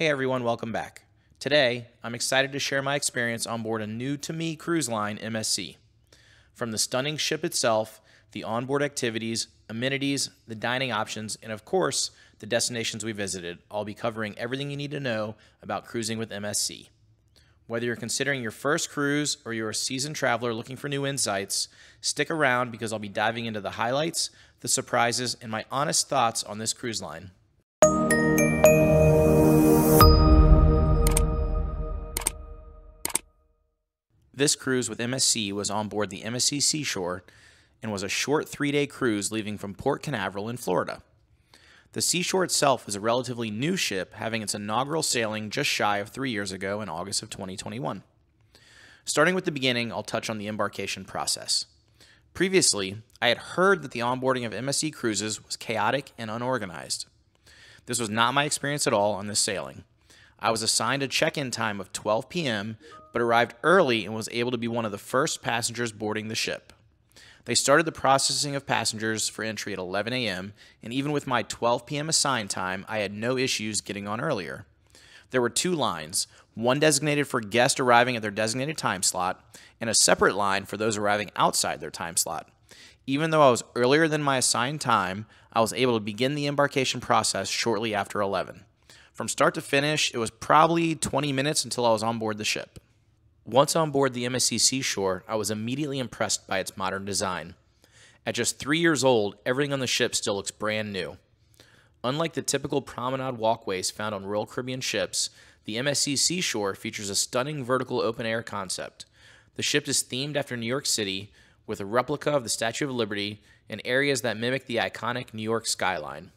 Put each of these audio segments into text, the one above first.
Hey everyone, welcome back. Today, I'm excited to share my experience on board a new-to-me cruise line, MSC. From the stunning ship itself, the onboard activities, amenities, the dining options, and of course, the destinations we visited, I'll be covering everything you need to know about cruising with MSC. Whether you're considering your first cruise or you're a seasoned traveler looking for new insights, stick around because I'll be diving into the highlights, the surprises, and my honest thoughts on this cruise line. This cruise with MSC was on board the MSC Seashore and was a short 3-day cruise leaving from Port Canaveral in Florida. The Seashore itself is a relatively new ship, having its inaugural sailing just shy of 3 years ago in August of 2021. Starting with the beginning, I'll touch on the embarkation process. Previously, I had heard that the onboarding of MSC cruises was chaotic and unorganized. This was not my experience at all on this sailing. I was assigned a check-in time of 12 p.m., but arrived early and was able to be one of the first passengers boarding the ship. They started the processing of passengers for entry at 11 a.m., and even with my 12 p.m. assigned time, I had no issues getting on earlier. There were 2 lines, one designated for guests arriving at their designated time slot, and a separate line for those arriving outside their time slot. Even though I was earlier than my assigned time, I was able to begin the embarkation process shortly after 11. From start to finish, it was probably 20 minutes until I was on board the ship. Once on board the MSC Seashore, I was immediately impressed by its modern design. At just 3 years old, everything on the ship still looks brand new. Unlike the typical promenade walkways found on Royal Caribbean ships, the MSC Seashore features a stunning vertical open-air concept. The ship is themed after New York City, with a replica of the Statue of Liberty and areas that mimic the iconic New York skyline.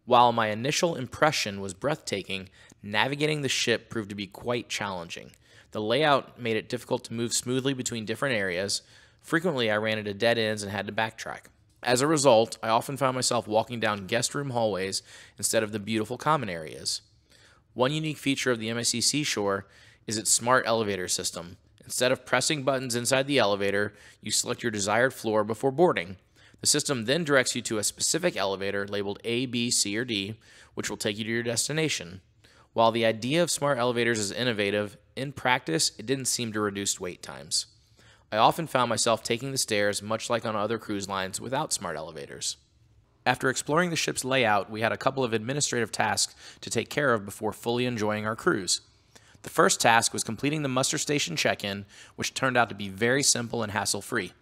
While my initial impression was breathtaking, navigating the ship proved to be quite challenging. The layout made it difficult to move smoothly between different areas. Frequently, I ran into dead ends and had to backtrack. As a result, I often found myself walking down guest room hallways instead of the beautiful common areas. One unique feature of the MSC Seashore is its smart elevator system. Instead of pressing buttons inside the elevator, you select your desired floor before boarding. The system then directs you to a specific elevator labeled A, B, C, or D, which will take you to your destination. While the idea of smart elevators is innovative, in practice, it didn't seem to reduce wait times. I often found myself taking the stairs, much like on other cruise lines, without smart elevators. After exploring the ship's layout, we had a couple of administrative tasks to take care of before fully enjoying our cruise. The first task was completing the muster station check-in, which turned out to be very simple and hassle-free.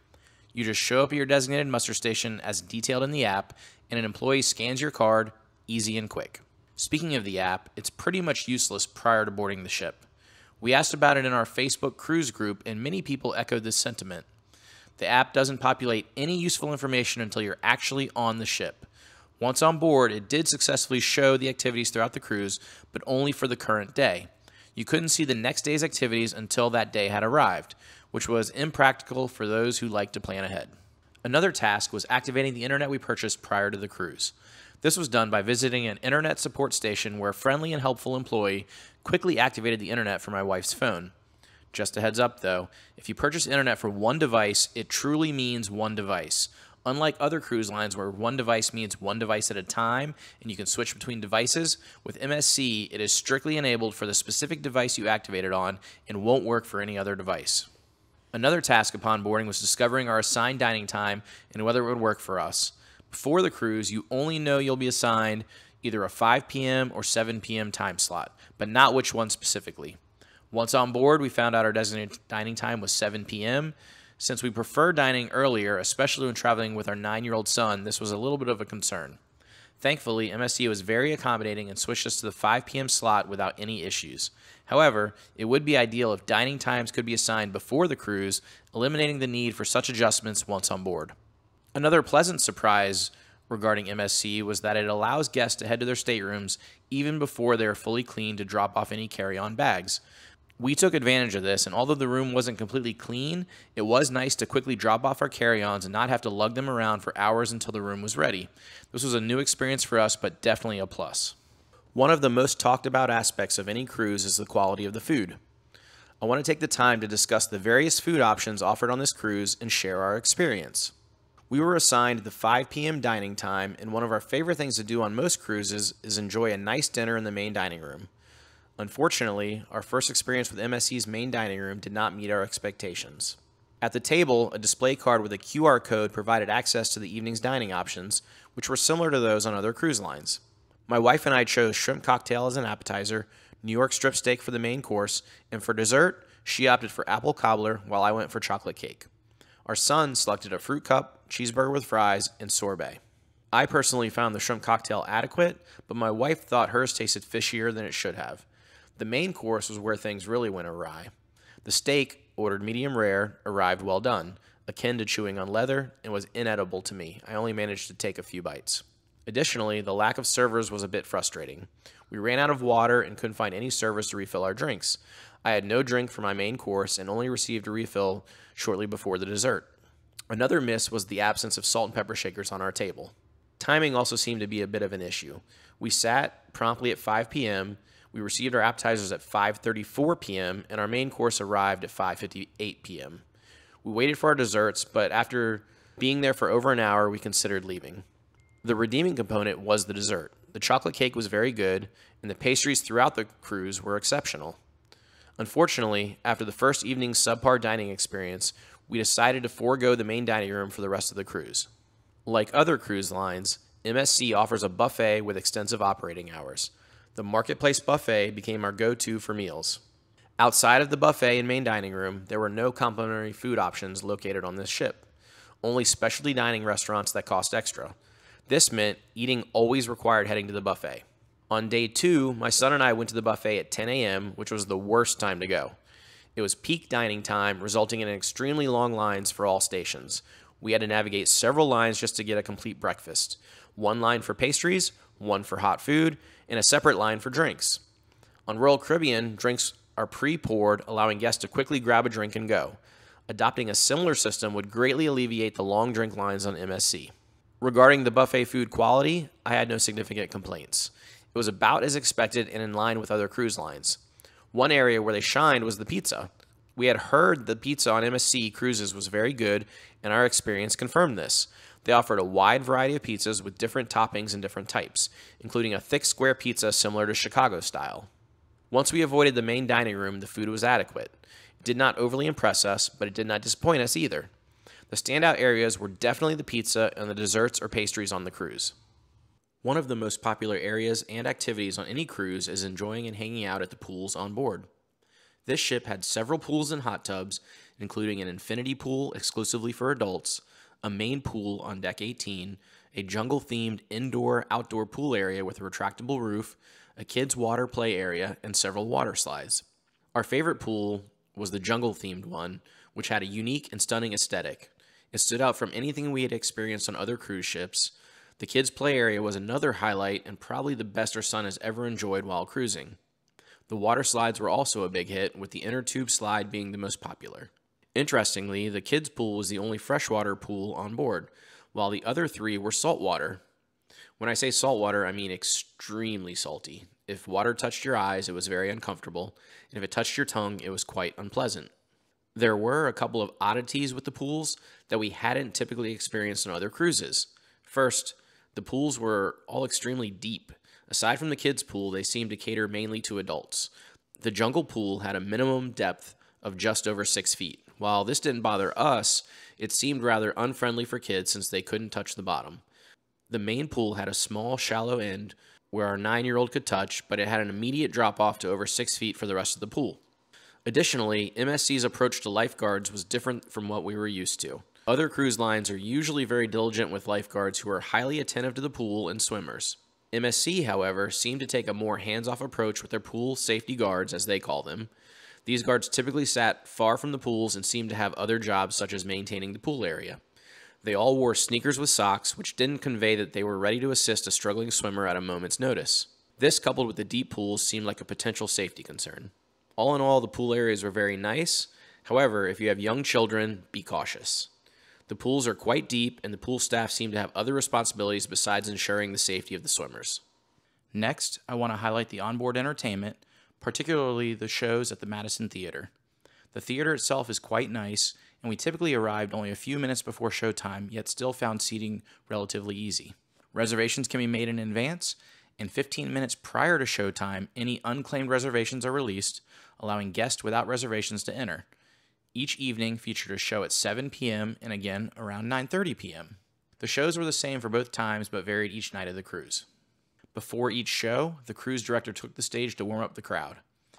You just show up at your designated muster station as detailed in the app, and an employee scans your card, easy and quick. Speaking of the app, it's pretty much useless prior to boarding the ship. We asked about it in our Facebook cruise group, and many people echoed this sentiment. The app doesn't populate any useful information until you're actually on the ship. Once on board, it did successfully show the activities throughout the cruise, but only for the current day. You couldn't see the next day's activities until that day had arrived, which was impractical for those who like to plan ahead. Another task was activating the internet we purchased prior to the cruise. This was done by visiting an internet support station where a friendly and helpful employee quickly activated the internet for my wife's phone. Just a heads up though, if you purchase internet for one device, it truly means one device. Unlike other cruise lines where one device means one device at a time and you can switch between devices, with MSC it is strictly enabled for the specific device you activate it on and won't work for any other device. Another task upon boarding was discovering our assigned dining time and whether it would work for us. Before the cruise, you only know you'll be assigned either a 5 p.m. or 7 p.m. time slot, but not which one specifically. Once on board, we found out our designated dining time was 7 p.m. Since we prefer dining earlier, especially when traveling with our 9-year-old son, this was a little bit of a concern. Thankfully, MSC was very accommodating and switched us to the 5 p.m. slot without any issues. However, it would be ideal if dining times could be assigned before the cruise, eliminating the need for such adjustments once on board. Another pleasant surprise regarding MSC was that it allows guests to head to their staterooms even before they are fully cleaned to drop off any carry-on bags. We took advantage of this, and although the room wasn't completely clean, it was nice to quickly drop off our carry-ons and not have to lug them around for hours until the room was ready. This was a new experience for us, but definitely a plus. One of the most talked about aspects of any cruise is the quality of the food. I want to take the time to discuss the various food options offered on this cruise and share our experience. We were assigned the 5 p.m. dining time, and one of our favorite things to do on most cruises is enjoy a nice dinner in the main dining room. Unfortunately, our first experience with MSC's main dining room did not meet our expectations. At the table, a display card with a QR code provided access to the evening's dining options, which were similar to those on other cruise lines. My wife and I chose shrimp cocktail as an appetizer, New York strip steak for the main course, and for dessert, she opted for apple cobbler while I went for chocolate cake. Our son selected a fruit cup, cheeseburger with fries, and sorbet. I personally found the shrimp cocktail adequate, but my wife thought hers tasted fishier than it should have. The main course was where things really went awry. The steak, ordered medium rare, arrived well done, akin to chewing on leather, and was inedible to me. I only managed to take a few bites. Additionally, the lack of servers was a bit frustrating. We ran out of water and couldn't find any servers to refill our drinks. I had no drink for my main course and only received a refill shortly before the dessert. Another miss was the absence of salt and pepper shakers on our table. Timing also seemed to be a bit of an issue. We sat promptly at 5 p.m., we received our appetizers at 5:34 p.m., and our main course arrived at 5:58 p.m. We waited for our desserts, but after being there for over an hour, we considered leaving. The redeeming component was the dessert. The chocolate cake was very good, and the pastries throughout the cruise were exceptional. Unfortunately, after the first evening's subpar dining experience, we decided to forego the main dining room for the rest of the cruise. Like other cruise lines, MSC offers a buffet with extensive operating hours. The Marketplace buffet became our go-to for meals. Outside of the buffet and main dining room, there were no complimentary food options located on this ship, only specialty dining restaurants that cost extra. This meant eating always required heading to the buffet. On day 2, my son and I went to the buffet at 10 a.m., which was the worst time to go. It was peak dining time, resulting in extremely long lines for all stations. We had to navigate several lines just to get a complete breakfast. One line for pastries, one for hot food, and a separate line for drinks. On Royal Caribbean, drinks are pre-poured, allowing guests to quickly grab a drink and go. Adopting a similar system would greatly alleviate the long drink lines on MSC. Regarding the buffet food quality, I had no significant complaints. It was about as expected and in line with other cruise lines. One area where they shined was the pizza. We had heard the pizza on MSC cruises was very good, and our experience confirmed this. They offered a wide variety of pizzas with different toppings and different types, including a thick square pizza similar to Chicago style. Once we avoided the main dining room, the food was adequate. It did not overly impress us, but it did not disappoint us either. The standout areas were definitely the pizza and the desserts or pastries on the cruise. One of the most popular areas and activities on any cruise is enjoying and hanging out at the pools on board. This ship had several pools and hot tubs, including an infinity pool exclusively for adults, a main pool on deck 18, a jungle-themed indoor-outdoor pool area with a retractable roof, a kids' water play area, and several water slides. Our favorite pool was the jungle-themed one, which had a unique and stunning aesthetic. It stood out from anything we had experienced on other cruise ships. The kids' play area was another highlight and probably the best our son has ever enjoyed while cruising. The water slides were also a big hit, with the inner tube slide being the most popular. Interestingly, the kids' pool was the only freshwater pool on board, while the other 3 were saltwater. When I say saltwater, I mean extremely salty. If water touched your eyes, it was very uncomfortable, and if it touched your tongue, it was quite unpleasant. There were a couple of oddities with the pools that we hadn't typically experienced on other cruises. First, the pools were all extremely deep. Aside from the kids' pool, they seemed to cater mainly to adults. The jungle pool had a minimum depth of just over 6 feet. While this didn't bother us, it seemed rather unfriendly for kids since they couldn't touch the bottom. The main pool had a small, shallow end where our 9-year-old could touch, but it had an immediate drop-off to over 6 feet for the rest of the pool. Additionally, MSC's approach to lifeguards was different from what we were used to. Other cruise lines are usually very diligent with lifeguards who are highly attentive to the pool and swimmers. MSC, however, seemed to take a more hands-off approach with their pool safety guards, as they call them. These guards typically sat far from the pools and seemed to have other jobs such as maintaining the pool area. They all wore sneakers with socks, which didn't convey that they were ready to assist a struggling swimmer at a moment's notice. This, coupled with the deep pools, seemed like a potential safety concern. All in all, the pool areas were very nice. However, if you have young children, be cautious. The pools are quite deep, and the pool staff seem to have other responsibilities besides ensuring the safety of the swimmers. Next, I want to highlight the onboard entertainment, particularly the shows at the Madison Theater. The theater itself is quite nice, and we typically arrived only a few minutes before showtime, yet still found seating relatively easy. Reservations can be made in advance, and 15 minutes prior to showtime, any unclaimed reservations are released, allowing guests without reservations to enter. Each evening featured a show at 7 p.m. and again around 9:30 p.m. The shows were the same for both times but varied each night of the cruise. Before each show, the cruise director took the stage to warm up the crowd.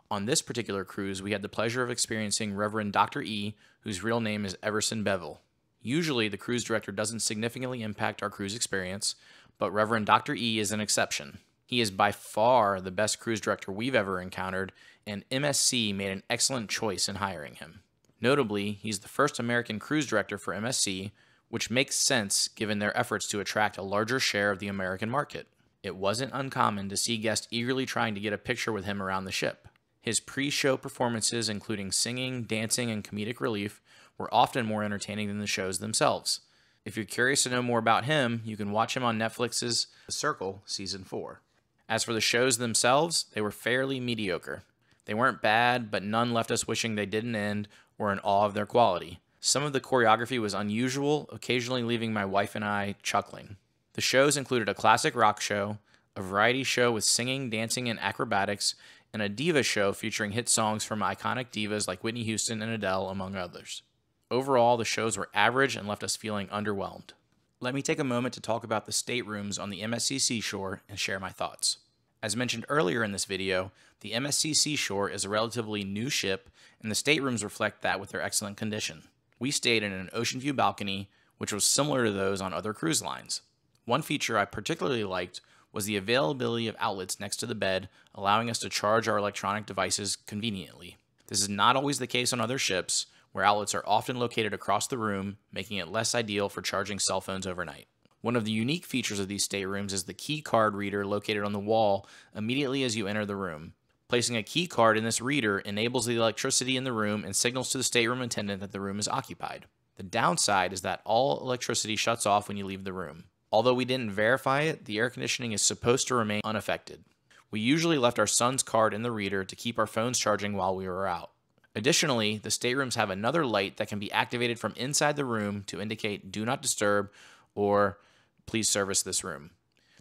On this particular cruise, we had the pleasure of experiencing Reverend Dr. E, whose real name is Everson Bevel. Usually, the cruise director doesn't significantly impact our cruise experience, but Reverend Dr. E is an exception. He is by far the best cruise director we've ever encountered, and MSC made an excellent choice in hiring him. Notably, he's the first American cruise director for MSC, which makes sense given their efforts to attract a larger share of the American market. It wasn't uncommon to see guests eagerly trying to get a picture with him around the ship. His pre-show performances, including singing, dancing, and comedic relief, were often more entertaining than the shows themselves. If you're curious to know more about him, you can watch him on Netflix's The Circle Season 4. As for the shows themselves, they were fairly mediocre. They weren't bad, but none left us wishing they didn't end or in awe of their quality. Some of the choreography was unusual, occasionally leaving my wife and I chuckling. The shows included a classic rock show, a variety show with singing, dancing, and acrobatics, and a diva show featuring hit songs from iconic divas like Whitney Houston and Adele, among others. Overall, the shows were average and left us feeling underwhelmed. Let me take a moment to talk about the staterooms on the MSC Seashore and share my thoughts. As mentioned earlier in this video, the MSC Seashore is a relatively new ship, and the staterooms reflect that with their excellent condition. We stayed in an ocean view balcony, which was similar to those on other cruise lines. One feature I particularly liked was the availability of outlets next to the bed, allowing us to charge our electronic devices conveniently. This is not always the case on other ships, where outlets are often located across the room, making it less ideal for charging cell phones overnight. One of the unique features of these staterooms is the key card reader located on the wall immediately as you enter the room. Placing a key card in this reader enables the electricity in the room and signals to the stateroom attendant that the room is occupied. The downside is that all electricity shuts off when you leave the room. Although we didn't verify it, the air conditioning is supposed to remain unaffected. We usually left our son's card in the reader to keep our phones charging while we were out. Additionally, the staterooms have another light that can be activated from inside the room to indicate "Do not disturb" or "Please service this room."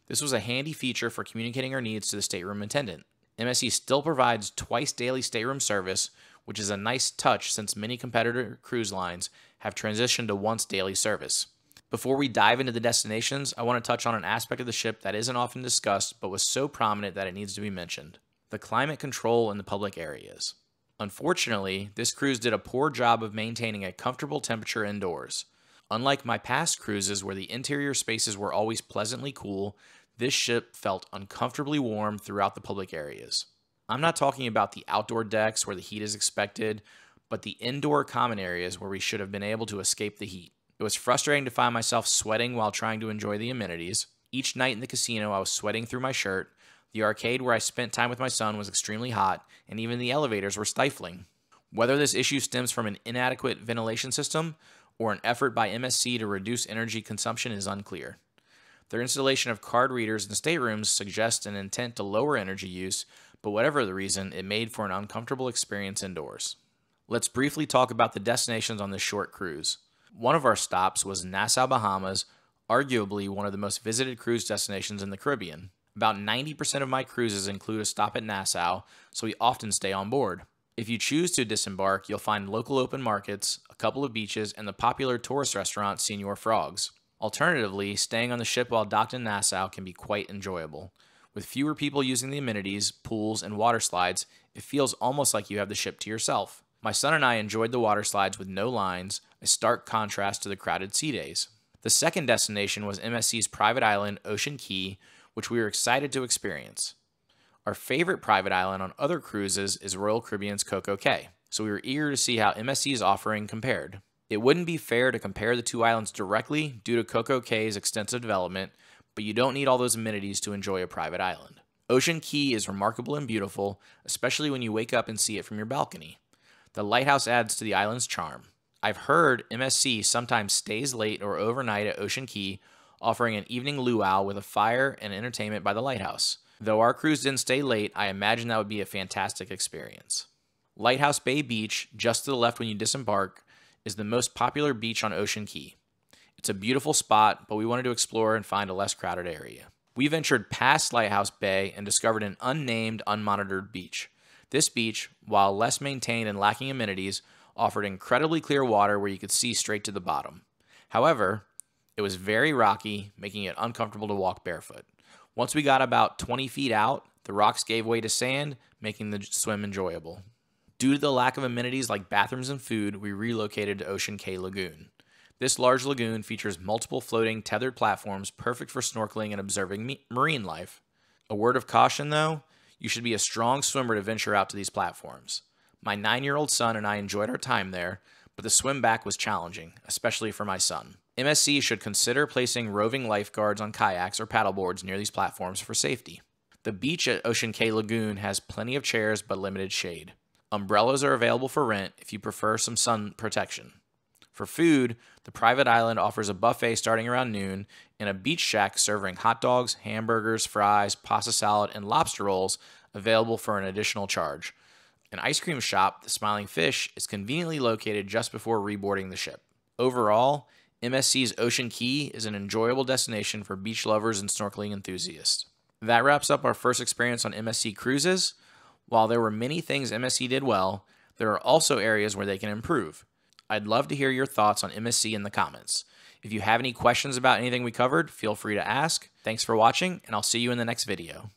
This was a handy feature for communicating our needs to the stateroom attendant. MSC still provides twice daily stateroom service, which is a nice touch since many competitor cruise lines have transitioned to once daily service. Before we dive into the destinations, I want to touch on an aspect of the ship that isn't often discussed but was so prominent that it needs to be mentioned: the climate control in the public areas. Unfortunately, this cruise did a poor job of maintaining a comfortable temperature indoors. Unlike my past cruises where the interior spaces were always pleasantly cool, this ship felt uncomfortably warm throughout the public areas. I'm not talking about the outdoor decks where the heat is expected, but the indoor common areas where we should have been able to escape the heat. It was frustrating to find myself sweating while trying to enjoy the amenities. Each night in the casino, I was sweating through my shirt. The arcade where I spent time with my son was extremely hot, and even the elevators were stifling. Whether this issue stems from an inadequate ventilation system or an effort by MSC to reduce energy consumption is unclear. Their installation of card readers in staterooms suggests an intent to lower energy use, but whatever the reason, it made for an uncomfortable experience indoors. Let's briefly talk about the destinations on this short cruise. One of our stops was Nassau, Bahamas, arguably one of the most visited cruise destinations in the Caribbean. About 90% of my cruises include a stop at Nassau, so we often stay on board. If you choose to disembark, you'll find local open markets, a couple of beaches, and the popular tourist restaurant Señor Frog's. Alternatively, staying on the ship while docked in Nassau can be quite enjoyable. With fewer people using the amenities, pools, and water slides, it feels almost like you have the ship to yourself. My son and I enjoyed the water slides with no lines, a stark contrast to the crowded sea days. The second destination was MSC's private island, Ocean Key, which we were excited to experience. Our favorite private island on other cruises is Royal Caribbean's Coco Cay, so we were eager to see how MSC's offering compared. It wouldn't be fair to compare the two islands directly due to Coco Cay's extensive development, but you don't need all those amenities to enjoy a private island. Ocean Key is remarkable and beautiful, especially when you wake up and see it from your balcony. The lighthouse adds to the island's charm. I've heard MSC sometimes stays late or overnight at Ocean Key, offering an evening luau with a fire and entertainment by the lighthouse. Though our cruise didn't stay late, I imagine that would be a fantastic experience. Lighthouse Bay Beach, just to the left when you disembark, is the most popular beach on Ocean Key. It's a beautiful spot, but we wanted to explore and find a less crowded area. We ventured past Lighthouse Bay and discovered an unnamed, unmonitored beach. This beach, while less maintained and lacking amenities, offered incredibly clear water where you could see straight to the bottom. However, it was very rocky, making it uncomfortable to walk barefoot. Once we got about 20 feet out, the rocks gave way to sand, making the swim enjoyable. Due to the lack of amenities like bathrooms and food, we relocated to Ocean Cay Lagoon. This large lagoon features multiple floating tethered platforms perfect for snorkeling and observing marine life. A word of caution though, you should be a strong swimmer to venture out to these platforms. My 9-year-old son and I enjoyed our time there, but the swim back was challenging, especially for my son. MSC should consider placing roving lifeguards on kayaks or paddleboards near these platforms for safety. The beach at Ocean Cay Lagoon has plenty of chairs but limited shade. Umbrellas are available for rent if you prefer some sun protection. For food, the private island offers a buffet starting around noon and a beach shack serving hot dogs, hamburgers, fries, pasta salad, and lobster rolls available for an additional charge. An ice cream shop, the Smiling Fish, is conveniently located just before reboarding the ship. Overall, MSC's Ocean Cay is an enjoyable destination for beach lovers and snorkeling enthusiasts. That wraps up our first experience on MSC cruises. While there were many things MSC did well, there are also areas where they can improve. I'd love to hear your thoughts on MSC in the comments. If you have any questions about anything we covered, feel free to ask. Thanks for watching, and I'll see you in the next video.